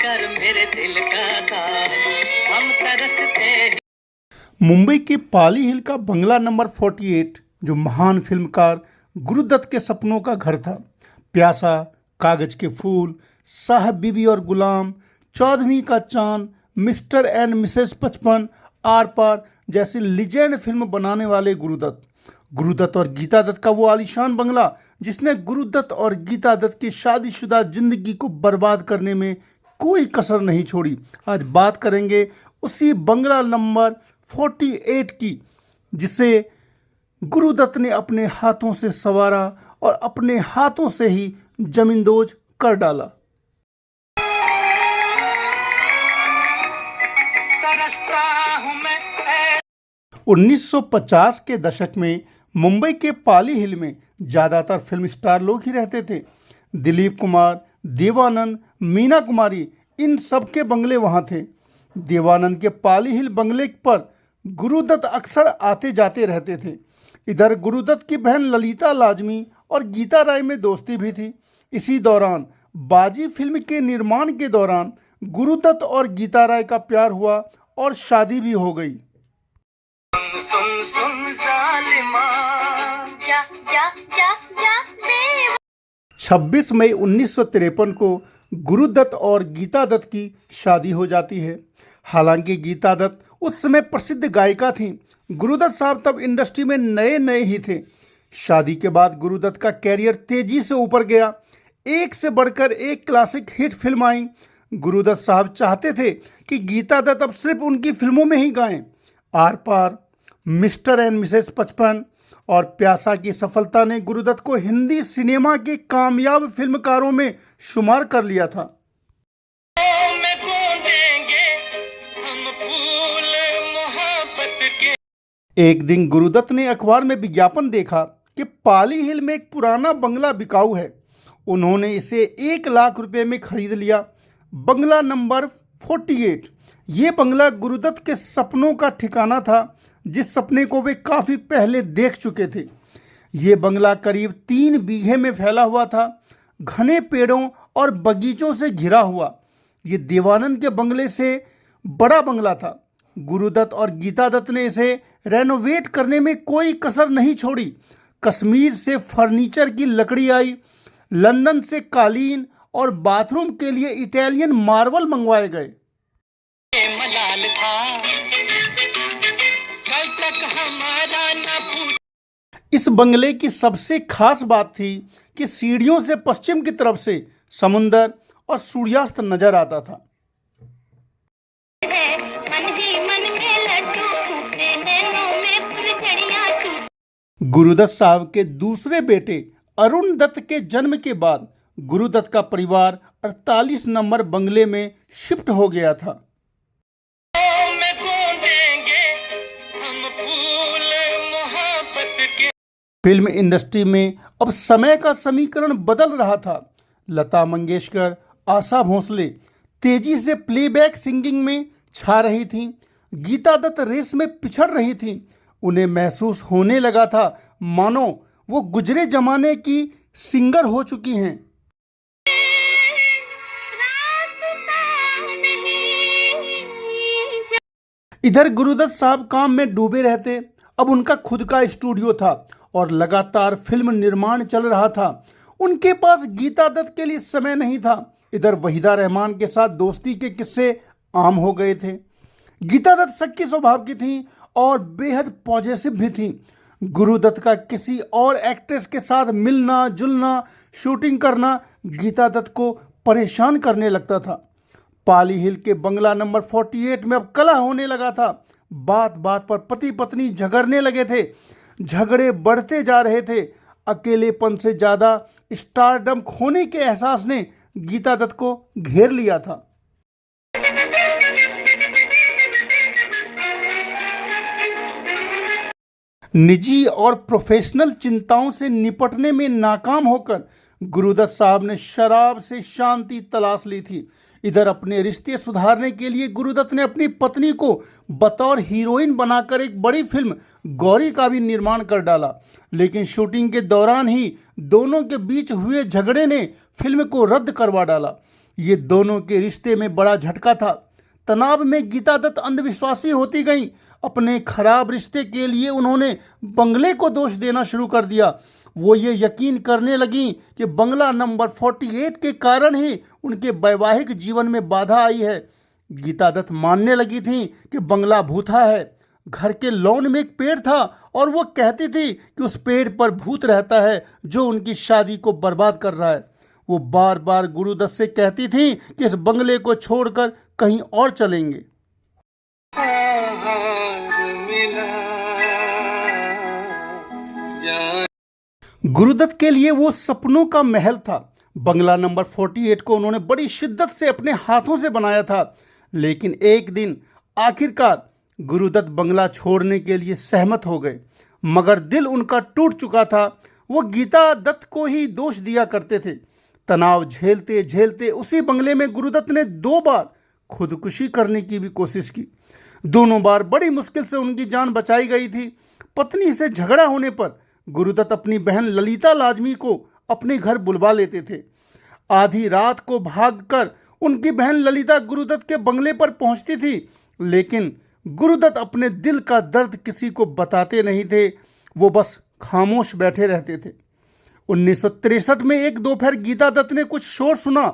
कर मेरे दिल का ताज, हम तरसते। मुंबई के पाली हिल का बंगला नंबर 48 जो महान फिल्मकार गुरुदत्त के सपनों का घर था। प्यासा, कागज के फूल, साहब बीबी और गुलाम, 14वीं का चांद, मिस्टर एंड मिसेस 55, आर पार जैसी लीजेंड फिल्म बनाने वाले गुरुदत्त और गीता दत्त का वो आलीशान बंगला जिसने गुरुदत्त और गीता दत्त की शादीशुदा जिंदगी को बर्बाद करने में कोई कसर नहीं छोड़ी। आज बात करेंगे उसी बंगला नंबर 48 की, जिसे गुरुदत्त ने अपने हाथों से संवारा और अपने हाथों से ही जमींदोज कर डाला। 1950 के दशक में मुंबई के पाली हिल में ज़्यादातर फिल्म स्टार लोग ही रहते थे। दिलीप कुमार, देवानंद, मीना कुमारी, इन सब के बंगले वहाँ थे। देवानंद के पाली हिल बंगले पर गुरुदत्त अक्सर आते जाते रहते थे। इधर गुरुदत्त की बहन ललिता लाजमी और गीता राय में दोस्ती भी थी। इसी दौरान बाजी फिल्म के निर्माण के दौरान गुरुदत्त और गीता राय का प्यार हुआ और शादी भी हो गई। सुन सुन जालिमा, जा जा जा जा 26 मई 1953 को गुरुदत्त और गीता दत्त की शादी हो जाती है। हालांकि गीता दत्त उस समय प्रसिद्ध गायिका थीं। गुरुदत्त साहब तब इंडस्ट्री में नए ही थे। शादी के बाद गुरुदत्त का कैरियर तेजी से ऊपर गया। एक से बढ़कर एक क्लासिक हिट फिल्म आई। गुरुदत्त साहब चाहते थे कि गीता दत्त अब सिर्फ उनकी फिल्मों में ही गाएं। Aar Paar, mister and missus 55 और प्यासा की सफलता ने गुरुदत्त को हिंदी सिनेमा के कामयाब फिल्मकारों में शुमार कर लिया था। एक दिन गुरुदत्त ने अखबार में विज्ञापन देखा कि पाली हिल में एक पुराना बंगला बिकाऊ है। उन्होंने इसे 1 लाख रुपए में खरीद लिया। बंगला नंबर 48 ये बंगला गुरुदत्त के सपनों का ठिकाना था, जिस सपने को वे काफ़ी पहले देख चुके थे। ये बंगला करीब 3 बीघे में फैला हुआ था, घने पेड़ों और बगीचों से घिरा हुआ। ये देवानंद के बंगले से बड़ा बंगला था। गुरुदत्त और गीता दत्त ने इसे रेनोवेट करने में कोई कसर नहीं छोड़ी। कश्मीर से फर्नीचर की लकड़ी आई, लंदन से कालीन और बाथरूम के लिए इटालियन मार्बल मंगवाए गए। मलाल था, कल तक हमारा ना पूछ। इस बंगले की सबसे खास बात थी कि सीढ़ियों से पश्चिम की तरफ से समुंदर और सूर्यास्त नजर आता था। गुरुदत्त साहब के दूसरे बेटे अरुण दत्त के जन्म के बाद गुरुदत्त का परिवार 48 नंबर बंगले में शिफ्ट हो गया था। फिल्म इंडस्ट्री में अब समय का समीकरण बदल रहा था। लता मंगेशकर, आशा भोसले तेजी से प्लेबैक सिंगिंग में छा रही थीं। गीता दत्त रेस में पिछड़ रही थीं। उन्हें महसूस होने लगा था मानो वो गुजरे जमाने की सिंगर हो चुकी हैं। इधर गुरुदत्त साहब काम में डूबे रहते। अब उनका खुद का स्टूडियो था और लगातार फिल्म निर्माण चल रहा था। उनके पास गीता दत्त के लिए समय नहीं था। इधर वहीदा रहमान के साथ दोस्ती के किस्से आम हो गए थे। गीता दत्त शक्की स्वभाव की थीं और बेहद पॉजिटिव भी थीं। गुरुदत्त का किसी और एक्ट्रेस के साथ मिलना जुलना, शूटिंग करना गीता दत्त को परेशान करने लगता था। पाली हिल के बंगला नंबर 48 में अब कलह होने लगा था। बात बात पर पति पत्नी झगड़ने लगे थे। झगड़े बढ़ते जा रहे थे। अकेलेपन से ज़्यादा स्टारडम खोने के एहसास ने गीता दत्त को घेर लिया था। निजी और प्रोफेशनल चिंताओं से निपटने में नाकाम होकर गुरुदत्त साहब ने शराब से शांति तलाश ली थी। इधर अपने रिश्ते सुधारने के लिए गुरुदत्त ने अपनी पत्नी को बतौर हीरोइन बनाकर एक बड़ी फिल्म गौरी का भी निर्माण कर डाला। लेकिन शूटिंग के दौरान ही दोनों के बीच हुए झगड़े ने फिल्म को रद्द करवा डाला। ये दोनों के रिश्ते में बड़ा झटका था। तनाव में गीता दत्त अंधविश्वासी होती गईं। अपने खराब रिश्ते के लिए उन्होंने बंगले को दोष देना शुरू कर दिया। वो ये यकीन करने लगीं कि बंगला नंबर 48 के कारण ही उनके वैवाहिक जीवन में बाधा आई है। गीता दत्त मानने लगी थीं कि बंगला भूता है। घर के लॉन में एक पेड़ था और वो कहती थी कि उस पेड़ पर भूत रहता है जो उनकी शादी को बर्बाद कर रहा है। वो बार बार गुरुदत्त से कहती थी कि इस बंगले को छोड़कर कहीं और चलेंगे। गुरुदत्त के लिए वो सपनों का महल था। बंगला नंबर 48 को उन्होंने बड़ी शिद्दत से अपने हाथों से बनाया था। लेकिन एक दिन आखिरकार गुरुदत्त बंगला छोड़ने के लिए सहमत हो गए, मगर दिल उनका टूट चुका था। वो गीता दत्त को ही दोष दिया करते थे। तनाव झेलते झेलते उसी बंगले में गुरुदत्त ने 2 बार खुदकुशी करने की भी कोशिश की। दोनों बार बड़ी मुश्किल से उनकी जान बचाई गई थी। पत्नी से झगड़ा होने पर गुरुदत्त अपनी बहन ललिता लाजमी को अपने घर बुलवा लेते थे। आधी रात को भागकर उनकी बहन ललिता गुरुदत्त के बंगले पर पहुंचती थी, लेकिन गुरुदत्त अपने दिल का दर्द किसी को बताते नहीं थे। वो बस खामोश बैठे रहते थे। 1963 में एक दोपहर गीता दत्त ने कुछ शोर सुना।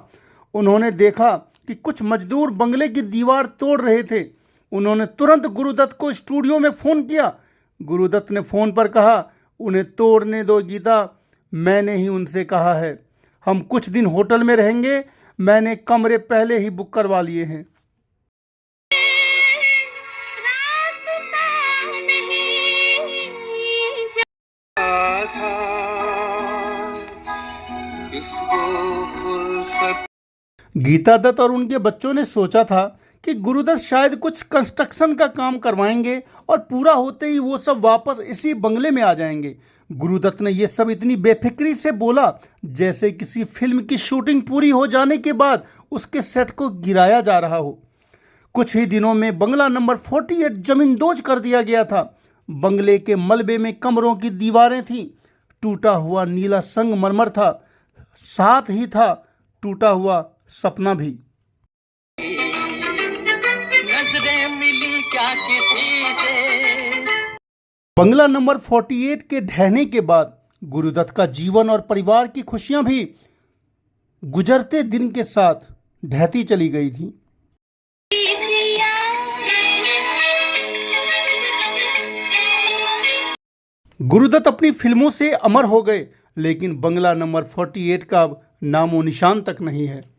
उन्होंने देखा कि कुछ मजदूर बंगले की दीवार तोड़ रहे थे। उन्होंने तुरंत गुरुदत्त को स्टूडियो में फ़ोन किया। गुरुदत्त ने फ़ोन पर कहा, उन्हें तोड़ने दो गीता, मैंने ही उनसे कहा है। हम कुछ दिन होटल में रहेंगे, मैंने कमरे पहले ही बुक करवा लिए हैं। गीता दत्त और उनके बच्चों ने सोचा था कि गुरुदत्त शायद कुछ कंस्ट्रक्शन का काम करवाएंगे और पूरा होते ही वो सब वापस इसी बंगले में आ जाएंगे। गुरुदत्त ने ये सब इतनी बेफिक्री से बोला जैसे किसी फिल्म की शूटिंग पूरी हो जाने के बाद उसके सेट को गिराया जा रहा हो। कुछ ही दिनों में बंगला नंबर 48 जमींदोज कर दिया गया था। बंगले के मलबे में कमरों की दीवारें थीं। टूटा हुआ नीला संगमरमर था, साथ ही था टूटा हुआ सपना भी। नजरें मिली क्या किसी से। बंगला नंबर 48 के ढहने के बाद गुरुदत्त का जीवन और परिवार की खुशियां भी गुजरते दिन के साथ ढहती चली गई थी। गुरुदत्त अपनी फिल्मों से अमर हो गए, लेकिन बंगला नंबर 48 का अब नामो निशान तक नहीं है।